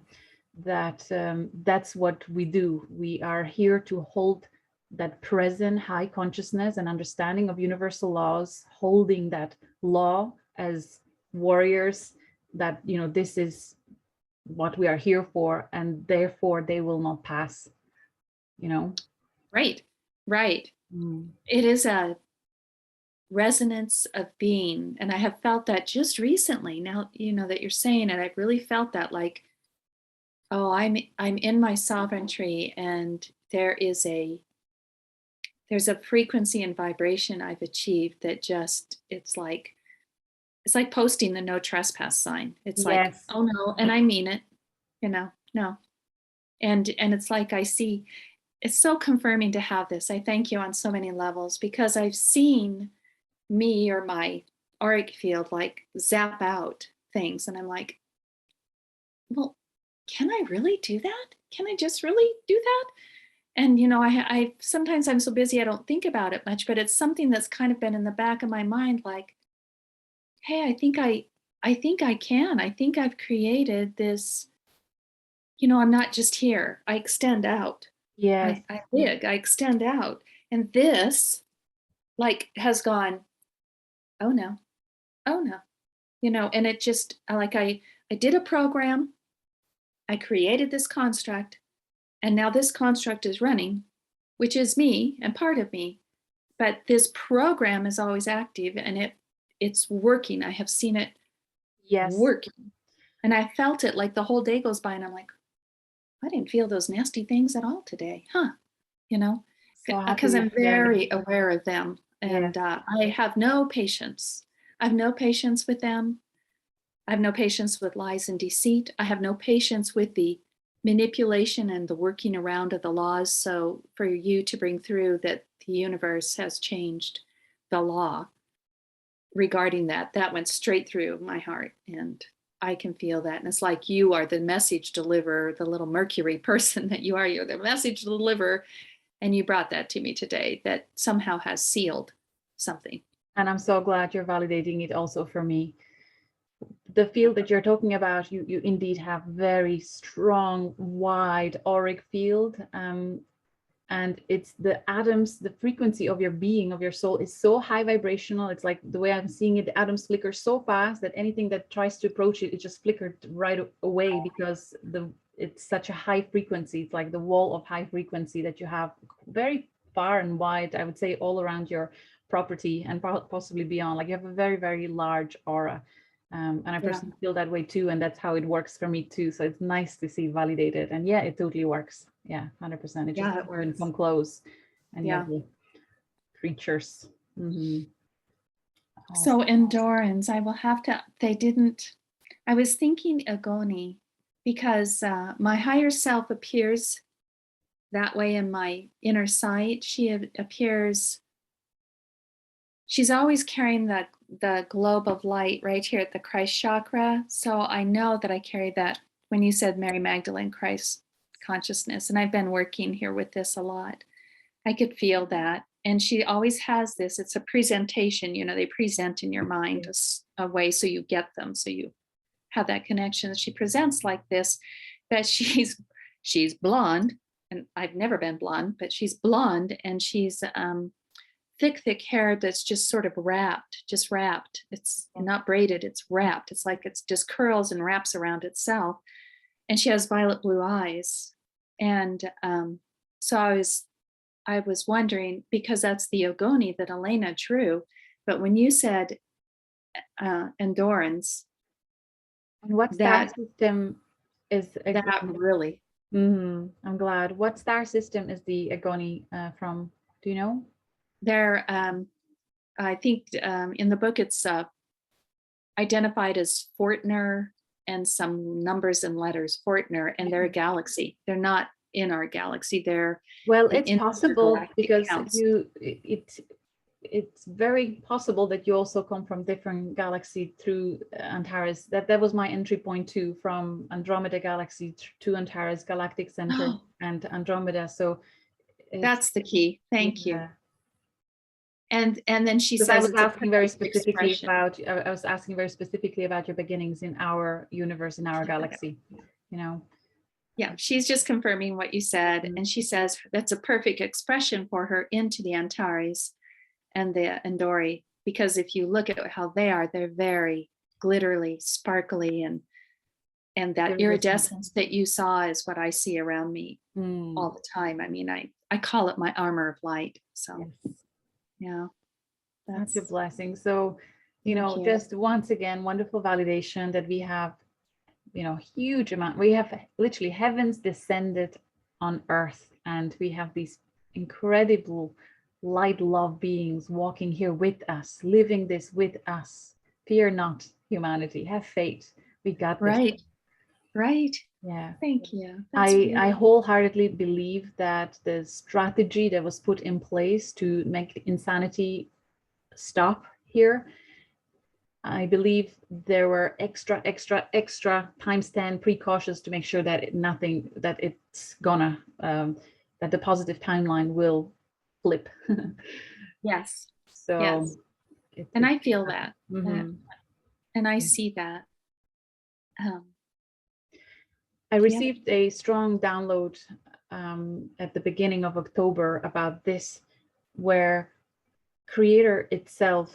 that's what we do. We are here to hold that present high consciousness and understanding of universal laws, holding that law as warriors, that this is what we are here for, and therefore they will not pass. Right. It is a resonance of being, and I have felt that just recently. Now that you're saying it, I've really felt that, like, oh, I'm in my sovereignty, and there's a frequency and vibration I've achieved that just it's like posting the no trespass sign. It's like, oh no, and I mean it, no. And it's like I see, it's so confirming to have this. I thank you on so many levels, because I've seen me or my auric field like zap out things, and I'm like, well, can I really do that? Can I just really do that? And I sometimes I'm so busy I don't think about it much, but it's something that's kind of been in the back of my mind, like, hey, I think I can. I think I've created this, I'm not just here. I extend out. Yes. I extend out. And this like has gone, oh no, and it just I did a program, I created this construct, and now this construct is running, which is me and part of me. But this program is always active, and it's working. I have seen it working. And I felt it, like the whole day goes by and I'm like, I didn't feel those nasty things at all today, because I'm very aware of them. And I have no patience. I have no patience with them. I have no patience with lies and deceit. I have no patience with the manipulation and the working around of the laws. So for you to bring through that the universe has changed the law regarding that, that went straight through my heart, and I can feel that. And it's like you are the message deliverer, the little Mercury person that you are. You're the message deliverer. And you brought that to me today, that somehow has sealed something. And I'm so glad you're validating it also for me. The field that you're talking about, you indeed have very strong, wide auric field. And it's the atoms, the frequency of your being, of your soul is so high vibrational. It's like the way I'm seeing it, the atoms flicker so fast that anything that tries to approach it, it just flickered right away, because it's such a high frequency. It's like the wall of high frequency that you have very far and wide, I would say, all around your property and possibly beyond. Like you have a very, very large aura. And I personally feel that way too. And that's how it works for me too. So it's nice to see validated. And yeah, it totally works. Yeah, 100%. It just doesn't come close. And yeah, the creatures. Mm-hmm. So Endurance, I will have to, I was thinking Egoni, because my higher self appears that way in my inner sight. She appears, she's always carrying the globe of light right here at the Christ chakra. So I know that I carry that when you said Mary Magdalene, Christ consciousness. And I've been working here with this a lot. I could feel that. And she always has this, it's a presentation, they present in your mind a way so you get them. So you have that connection. She presents like this, that she's blonde, and I've never been blonde, but she's blonde, and she's thick hair that's just sort of wrapped. It's not braided, it's wrapped. It's like it's just curls and wraps around itself. And she has violet blue eyes. And so I was wondering, because that's the Egoni that Elena drew, but when you said Endurance, and what star system is that really? I'm glad. What star system is the Egoni from? Do you know? They're, I think in the book it's identified as Fortner and some numbers and letters, Fortner, and they're a galaxy. They're not in our galaxy. They're it's possible, because it's very possible that you also come from different galaxy through Antares. That was my entry point too, from Andromeda galaxy to Antares, Galactic Center, and Andromeda. So that's the key. Thank you. And then she says, I was asking very specifically about your beginnings in our universe, in our galaxy, Yeah, she's just confirming what you said. And she says that's a perfect expression for her into the Antares and the Endori, because if you look at how they're very glittery, sparkly, and that iridescence that you saw is what I see around me all the time. I mean, I call it my armor of light. So yeah, that's a blessing. So, just once again, wonderful validation that we have, huge amount. We have literally heavens descended on earth, and we have these incredible light love beings walking here with us, living this with us. Fear not, humanity. Have faith. We got this. Right. Yeah. Thank you. I wholeheartedly believe that the strategy that was put in place to make insanity stop here, I believe there were extra times 10 precautions to make sure that that the positive timeline will flip. Yes. So yes. And I feel that. And I see that. I received a strong download at the beginning of October about this, where Creator itself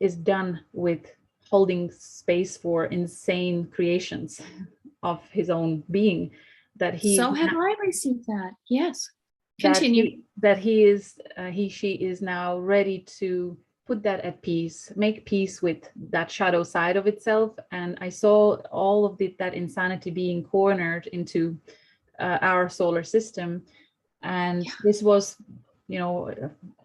is done with holding space for insane creations of his own being. So have I received that? Yes. Continue. She is now ready to put that at peace, make peace with that shadow side of itself. And I saw all of that insanity being cornered into our solar system. And this was you know,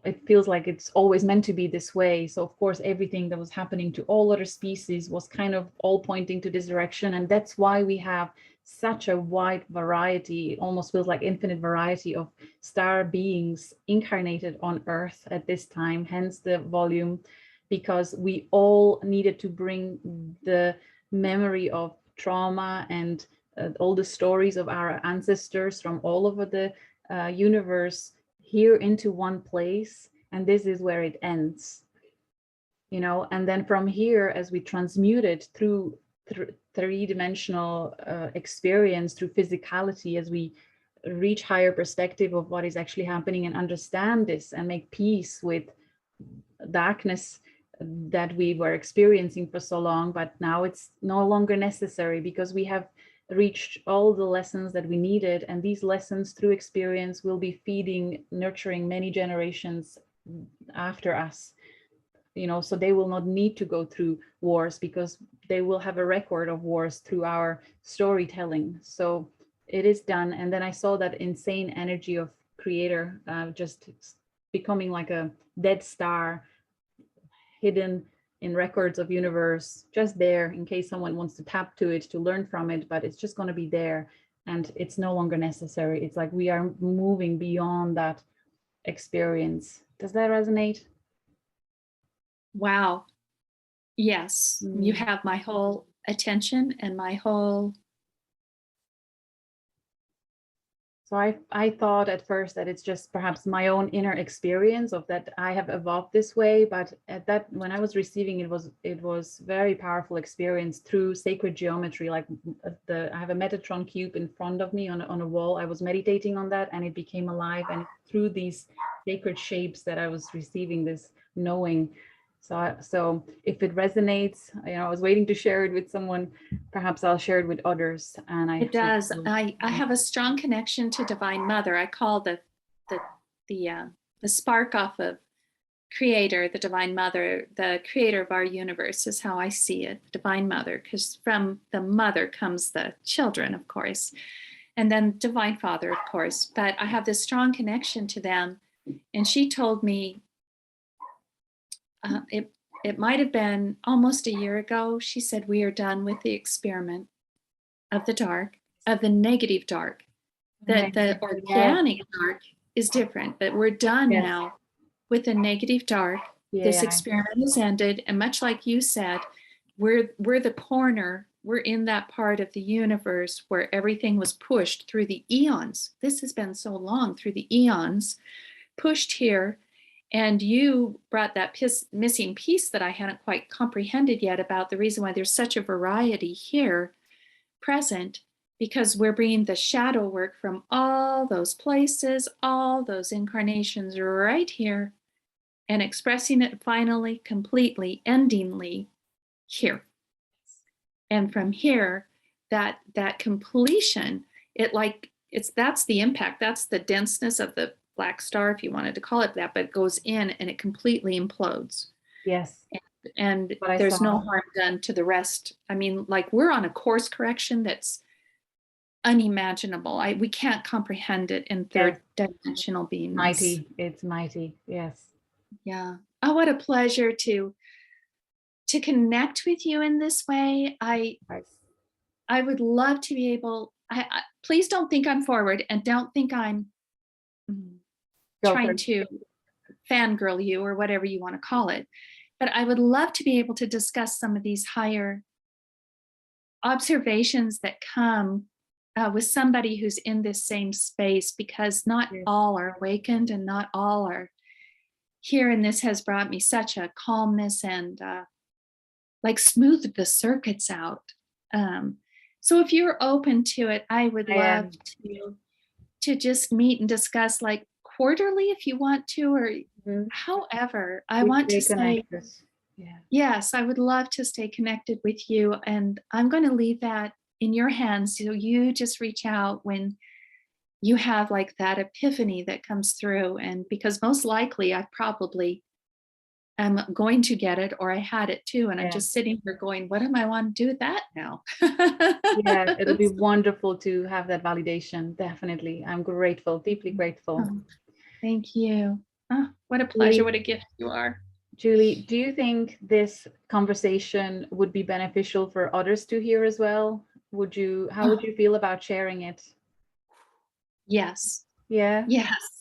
it feels like it's always meant to be this way. So of course, everything that was happening to all other species was kind of all pointing to this direction. And that's why we have such a wide variety. It almost feels like infinite variety of star beings incarnated on Earth at this time, hence the volume, because we all needed to bring the memory of trauma and all the stories of our ancestors from all over the universe here into one place, and this is where it ends, you know. And then from here, as we transmute it through three-dimensional experience, through physicality, as we reach higher perspective of what is actually happening and understand this and make peace with darkness that we were experiencing for so long, but now it's no longer necessary because we have reached all the lessons that we needed, and these lessons through experience will be feeding, nurturing many generations after us, you know. So they will not need to go through wars because they will have a record of wars through our storytelling. So it is done. And then I saw that insane energy of creator just becoming like a dead star, hidden in records of universe, just there in case someone wants to tap to it, to learn from it, but it's just going to be there and it's no longer necessary. It's like we are moving beyond that experience. Does that resonate? Wow. Yes, you have my whole attention and my whole. So I thought at first that it's just perhaps my own inner experience of that I have evolved this way, but at that, when I was receiving it was very powerful experience through sacred geometry. Like I have a Metatron cube in front of me on a wall. I was meditating on that and it became alive, and through these sacred shapes that I was receiving this knowing. So if it resonates, you know, I was waiting to share it with someone. Perhaps I'll share it with others. And It does. I have a strong connection to Divine Mother. I call the spark off of Creator, the Divine Mother, the creator of our universe is how I see it, Divine Mother, because from the mother comes the children, of course, and then Divine Father, of course. But I have this strong connection to them. And she told me, it might have been almost a year ago, she said, we are done with the experiment of the dark, of the negative dark. The organic dark is different, but we're done now with the negative dark. This experiment is ended. And much like you said, we're the corner, we're in that part of the universe where everything was pushed through the eons. This has been so long, through the eons, pushed here. And you brought that missing piece that I hadn't quite comprehended yet about the reason why there's such a variety here present, because we're bringing the shadow work from all those places, all those incarnations right here, and expressing it finally, completely, endingly here. And from here, that completion, that's the impact, that's the denseness of the black star, if you wanted to call it that, but it goes in and it completely implodes. Yes. And there's no harm done to the rest. I mean, like, we're on a course correction that's unimaginable. We can't comprehend it in third dimensional beingness. Mighty. It's mighty. Yes. Yeah. Oh, what a pleasure to connect with you in this way. I would love to be able, please don't think I'm forward, and don't think I'm trying to fangirl you or whatever you want to call it. But I would love to be able to discuss some of these higher observations that come with somebody who's in this same space, because not all are awakened and not all are here. And this has brought me such a calmness and like smoothed the circuits out. So if you're open to it, I would love to just meet and discuss, like, quarterly if you want to, or however. I want to say, yes, I would love to stay connected with you. And I'm going to leave that in your hands. So you just reach out when you have like that epiphany that comes through. And because most likely I probably am going to get it, or I had it too. And I'm just sitting here going, what am I want to do with that now? Yeah, it'll be wonderful to have that validation. Definitely. I'm grateful, deeply grateful. Thank you. Oh, what a pleasure, what a gift you are. Julie, do you think this conversation would be beneficial for others to hear as well? How would you feel about sharing it? Yes. Yeah.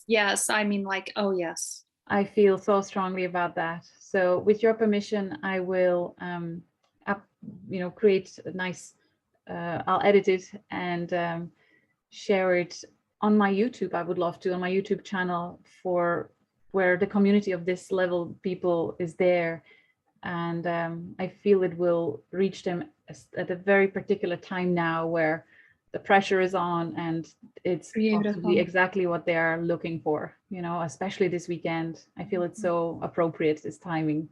Yes. I mean, like, oh yes. I feel so strongly about that. So with your permission, I will create a nice, I'll edit it and share it on my YouTube. I would love to, on my YouTube channel, for where the community of this level people is there. And I feel it will reach them at a very particular time now where the pressure is on and it's possibly exactly what they are looking for, especially this weekend. I feel it's so appropriate, this timing.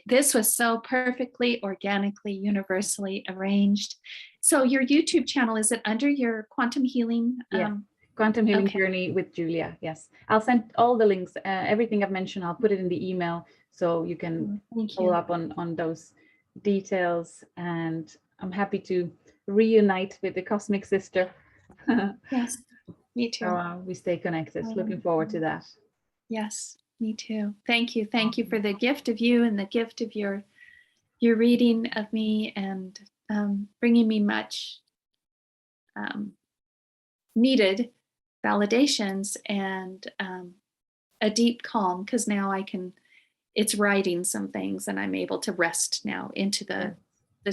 This was so perfectly, organically, universally arranged. So your YouTube channel, is it under your quantum healing? Yeah, quantum healing journey with Julia. Yes, I'll send all the links, everything I've mentioned, I'll put it in the email so you can follow up on those details. And I'm happy to reunite with the cosmic sister. Yes, me too. So we stay connected. Looking forward to that. Yes, me too. Thank you. Thank you for the gift of you and the gift of your reading of me, and bringing me much needed validations and a deep calm, because now it's writing some things and I'm able to rest now into the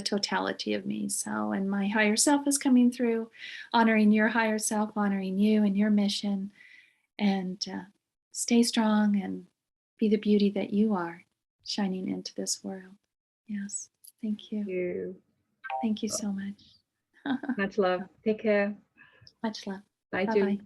totality of me. So, and my higher self is coming through, honoring your higher self, honoring you and your mission, and stay strong and be the beauty that you are, shining into this world. Yes. Thank you. Thank you so much. Much love. Take care. Much love. Bye, Bye-bye. Julie.